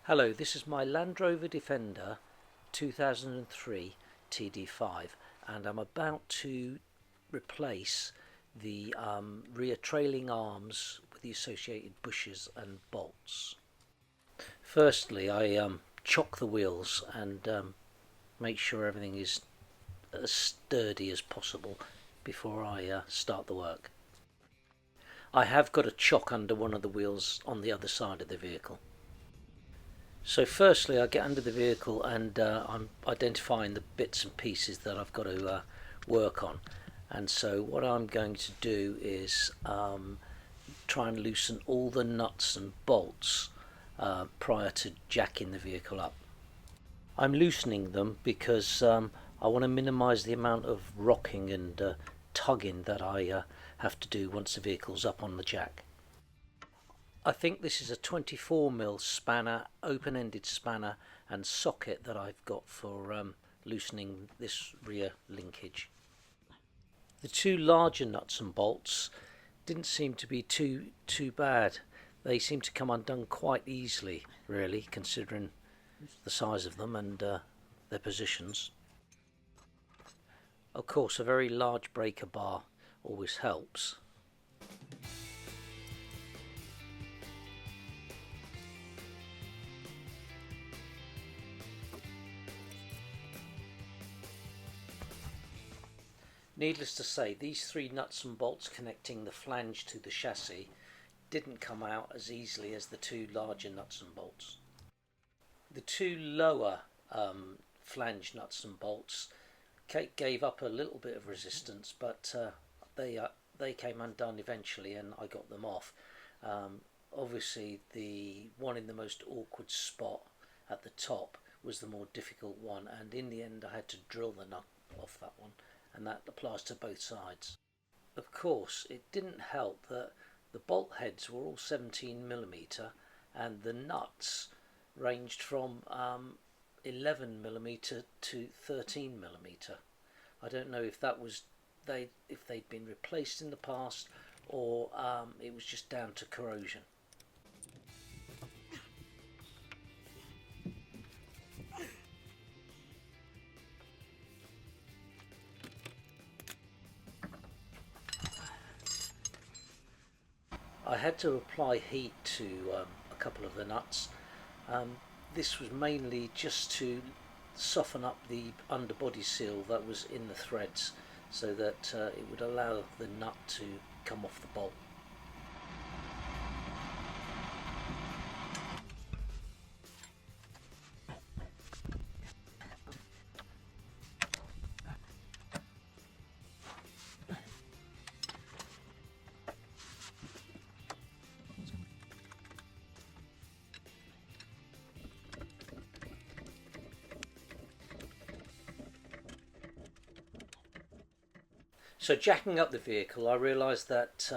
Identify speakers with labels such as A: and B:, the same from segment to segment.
A: Hello, this is my Land Rover Defender 2003 TD5 and I'm about to replace the rear trailing arms with the associated bushes and bolts. Firstly, I chock the wheels and make sure everything is as sturdy as possible before I start the work. I have got a chock under one of the wheels on the other side of the vehicle. So firstly I get under the vehicle and I'm identifying the bits and pieces that I've got to work on, and so what I'm going to do is try and loosen all the nuts and bolts prior to jacking the vehicle up. I'm loosening them because I want to minimise the amount of rocking and tugging that I have to do once the vehicle's up on the jack. I think this is a 24mm spanner, open-ended spanner and socket that I've got for loosening this rear linkage. The two larger nuts and bolts didn't seem to be too bad. They seem to come undone quite easily, really, considering the size of them and their positions. Of course, a very large breaker bar always helps. Needless to say, these three nuts and bolts connecting the flange to the chassis didn't come out as easily as the two larger nuts and bolts. The two lower flange nuts and bolts gave up a little bit of resistance, but they came undone eventually and I got them off. Obviously the one in the most awkward spot at the top was the more difficult one, and in the end I had to drill the nut off that one, and that applies to both sides. Of course, it didn't help that the bolt heads were all 17mm and the nuts ranged from 11mm to 13mm. I don't know if that was if they'd been replaced in the past or it was just down to corrosion. I had to apply heat to a couple of the nuts. This was mainly just to soften up the underbody seal that was in the threads so that it would allow the nut to come off the bolt. So jacking up the vehicle, I realised that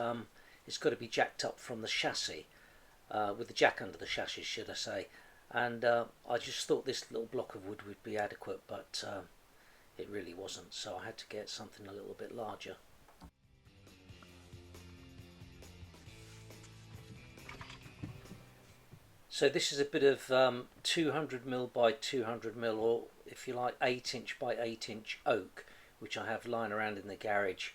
A: it's got to be jacked up from the chassis, with the jack under the chassis, should I say, and I just thought this little block of wood would be adequate, but it really wasn't, so I had to get something a little bit larger. So this is a bit of 200mm by 200mm, or if you like 8" by 8" oak, which I have lying around in the garage,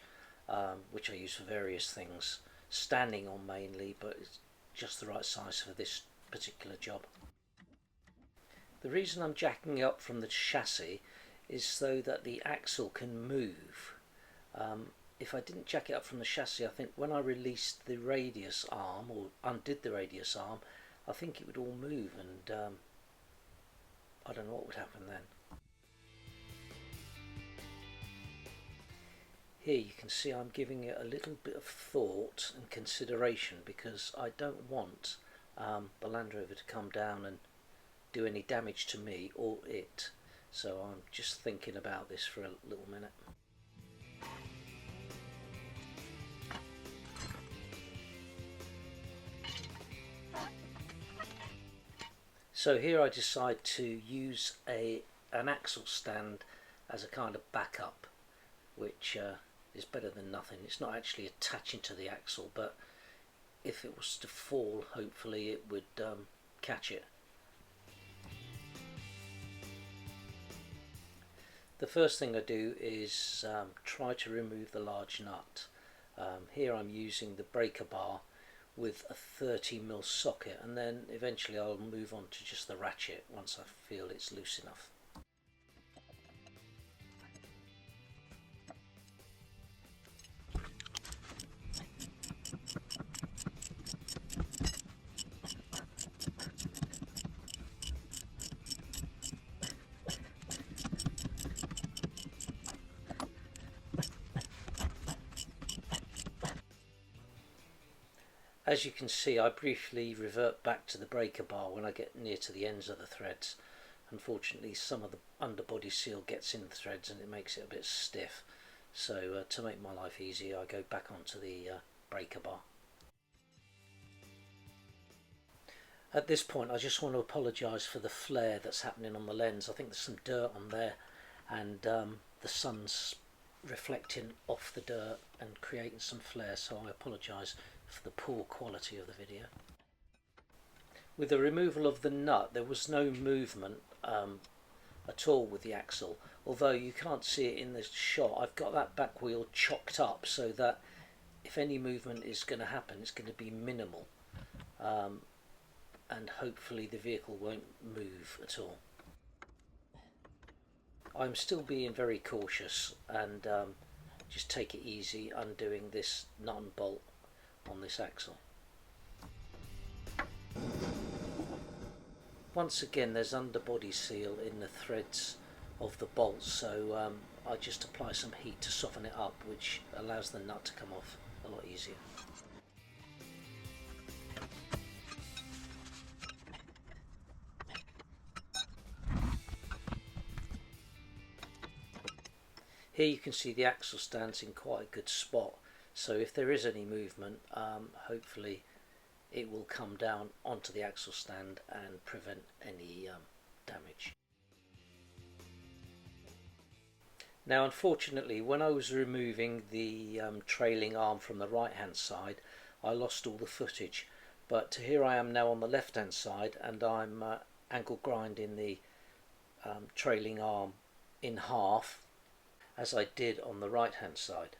A: which I use for various things, standing on mainly, but it's just the right size for this particular job. The reason I'm jacking up from the chassis is so that the axle can move. If I didn't jack it up from the chassis, I think when I released the radius arm, or undid the radius arm, I think it would all move, and I don't know what would happen then. Here you can see I'm giving it a little bit of thought and consideration because I don't want the Land Rover to come down and do any damage to me or it. So I'm just thinking about this for a little minute. So here I decide to use an axle stand as a kind of backup, which is better than nothing. It's not actually attaching to the axle, but if it was to fall, hopefully it would catch it. The first thing I do is try to remove the large nut. Here I'm using the breaker bar with a 30mm socket, and then eventually I'll move on to just the ratchet once I feel it's loose enough. As you can see, I briefly revert back to the breaker bar when I get near to the ends of the threads. Unfortunately, some of the underbody seal gets in the threads and it makes it a bit stiff. So to make my life easier, I go back onto the breaker bar. At this point, I just want to apologise for the flare that's happening on the lens. I think there's some dirt on there, and the sun's reflecting off the dirt and creating some flare, so I apologise for the poor quality of the video. With the removal of the nut, there was no movement at all with the axle, although you can't see it in the shot. I've got that back wheel chocked up so that if any movement is going to happen, it's going to be minimal, and hopefully the vehicle won't move at all. I'm still being very cautious and just take it easy undoing this nut and bolt on this axle. Once again, there's underbody seal in the threads of the bolts, so I just apply some heat to soften it up, which allows the nut to come off a lot easier. Here you can see the axle stands in quite a good spot, so if there is any movement, hopefully it will come down onto the axle stand and prevent any damage. Now, unfortunately, when I was removing the trailing arm from the right hand side, I lost all the footage, but here I am now on the left hand side, and I'm angle grinding the trailing arm in half as I did on the right hand side.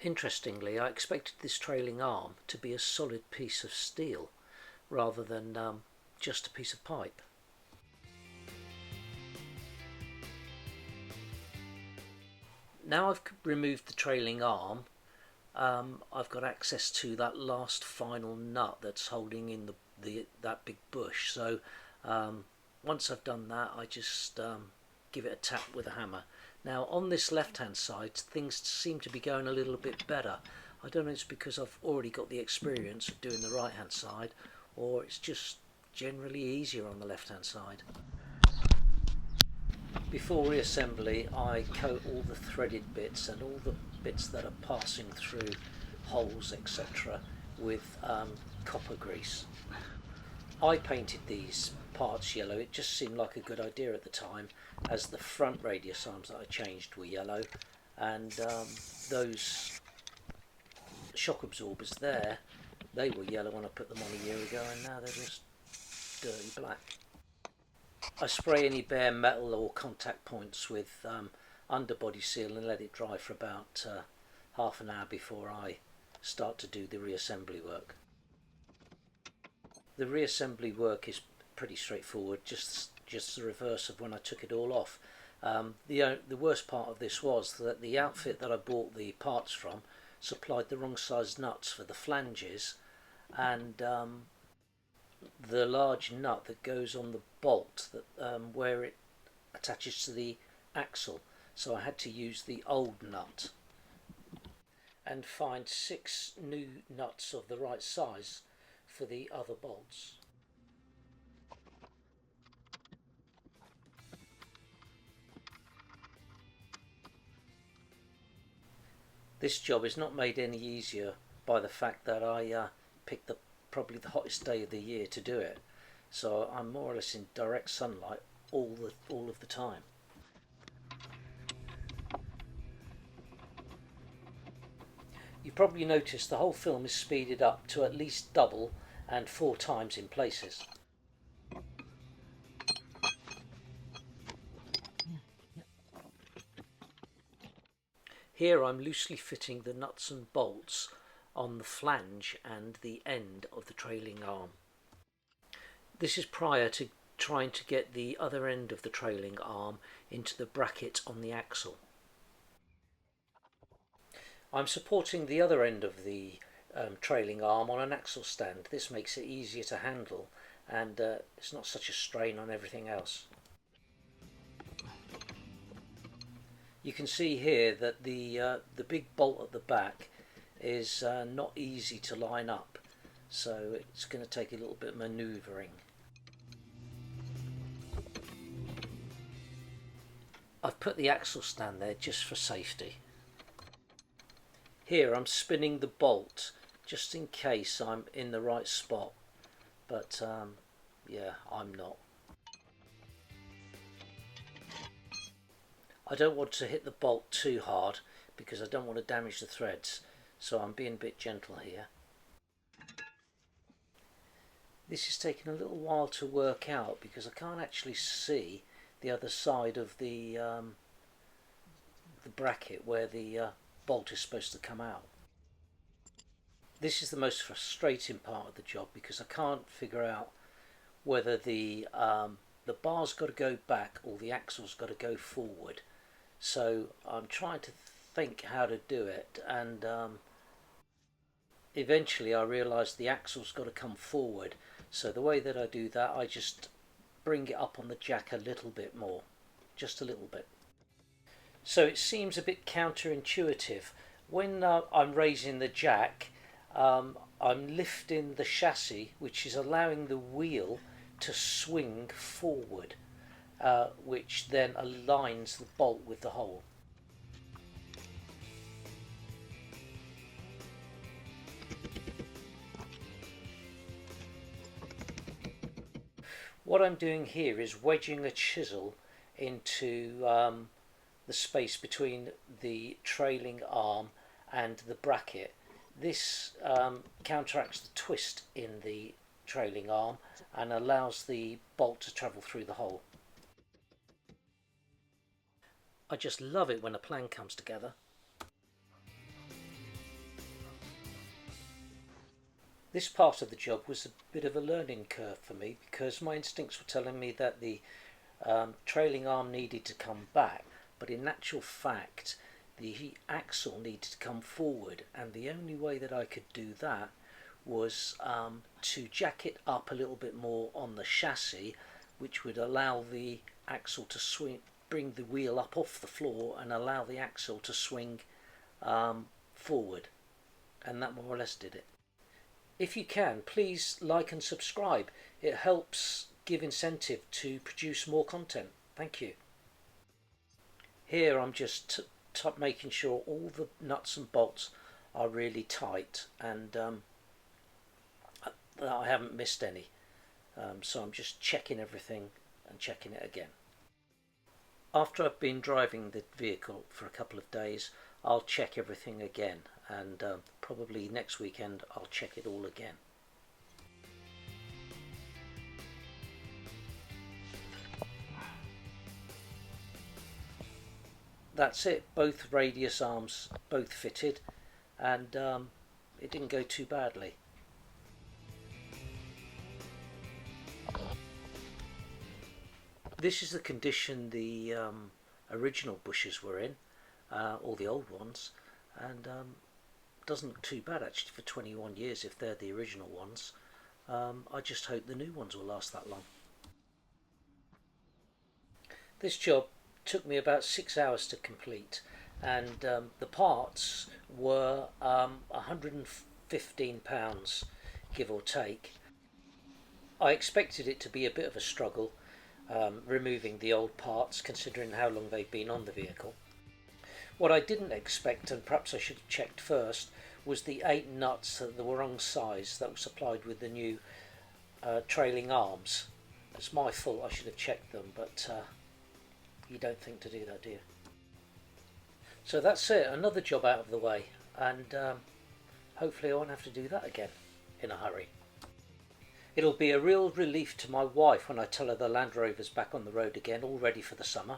A: Interestingly, I expected this trailing arm to be a solid piece of steel rather than just a piece of pipe. Now I've removed the trailing arm, I've got access to that last final nut that's holding in that big bush. So once I've done that, I just give it a tap with a hammer. Now on this left hand side, things seem to be going a little bit better. I don't know if it's because I've already got the experience of doing the right hand side, or it's just generally easier on the left hand side. Before reassembly, I coat all the threaded bits and all the bits that are passing through holes, etc. with copper grease. I painted these parts yellow. It just seemed like a good idea at the time, as the front radius arms that I changed were yellow, and those shock absorbers there, they were yellow when I put them on a year ago, and now they're just dirty black. I spray any bare metal or contact points with underbody seal and let it dry for about half an hour before I start to do the reassembly work. The reassembly work is pretty straightforward, just the reverse of when I took it all off. The worst part of this was that the outfit that I bought the parts from supplied the wrong size nuts for the flanges, and the large nut that goes on the bolt that where it attaches to the axle, so I had to use the old nut and find 6 new nuts of the right size for the other bolts. This job is not made any easier by the fact that I picked probably the hottest day of the year to do it, so I'm more or less in direct sunlight all of the time. You probably noticed the whole film is speeded up to at least double and 4 times in places. Here I'm loosely fitting the nuts and bolts on the flange and the end of the trailing arm. This is prior to trying to get the other end of the trailing arm into the bracket on the axle. I'm supporting the other end of the trailing arm on an axle stand. This makes it easier to handle and it's not such a strain on everything else. You can see here that the big bolt at the back is not easy to line up, so it's going to take a little bit of manoeuvring. I've put the axle stand there just for safety. Here I'm spinning the bolt just in case I'm in the right spot, but yeah, I'm not. I don't want to hit the bolt too hard because I don't want to damage the threads, so I'm being a bit gentle here. This is taking a little while to work out because I can't actually see the other side of the bracket where the bolt is supposed to come out. This is the most frustrating part of the job because I can't figure out whether the bar's got to go back or the axle's got to go forward. So I'm trying to think how to do it, and eventually I realised the axle's got to come forward. So the way that I do that, I just bring it up on the jack a little bit more, just a little bit. So it seems a bit counterintuitive. When I'm raising the jack, I'm lifting the chassis, which is allowing the wheel to swing forward, which then aligns the bolt with the hole. What I'm doing here is wedging a chisel into the space between the trailing arm and the bracket. This counteracts the twist in the trailing arm and allows the bolt to travel through the hole. I just love it when a plan comes together. This part of the job was a bit of a learning curve for me because my instincts were telling me that the trailing arm needed to come back, but in actual fact the axle needed to come forward, and the only way that I could do that was to jack it up a little bit more on the chassis, which would allow the axle to swing, bring the wheel up off the floor and allow the axle to swing forward, and that more or less did it. If you can, please like and subscribe. It helps give incentive to produce more content. Thank you. Here I'm just making sure all the nuts and bolts are really tight and that I haven't missed any. So I'm just checking everything and checking it again. After I've been driving the vehicle for a couple of days, I'll check everything again, and probably next weekend I'll check it all again. That's it, both radius arms both fitted, and it didn't go too badly. This is the condition the original bushes were in, or the old ones, and doesn't look too bad actually for 21 years if they're the original ones. I just hope the new ones will last that long. This job took me about 6 hours to complete, and the parts were £115, give or take. I expected it to be a bit of a struggle removing the old parts, considering how long they've been on the vehicle. What I didn't expect, and perhaps I should have checked first, was the 8 nuts at the wrong size that were supplied with the new trailing arms. It's my fault, I should have checked them, but you don't think to do that, do you? So that's it, another job out of the way. and hopefully I won't have to do that again in a hurry. It'll be a real relief to my wife when I tell her the Land Rover's back on the road again, all ready for the summer.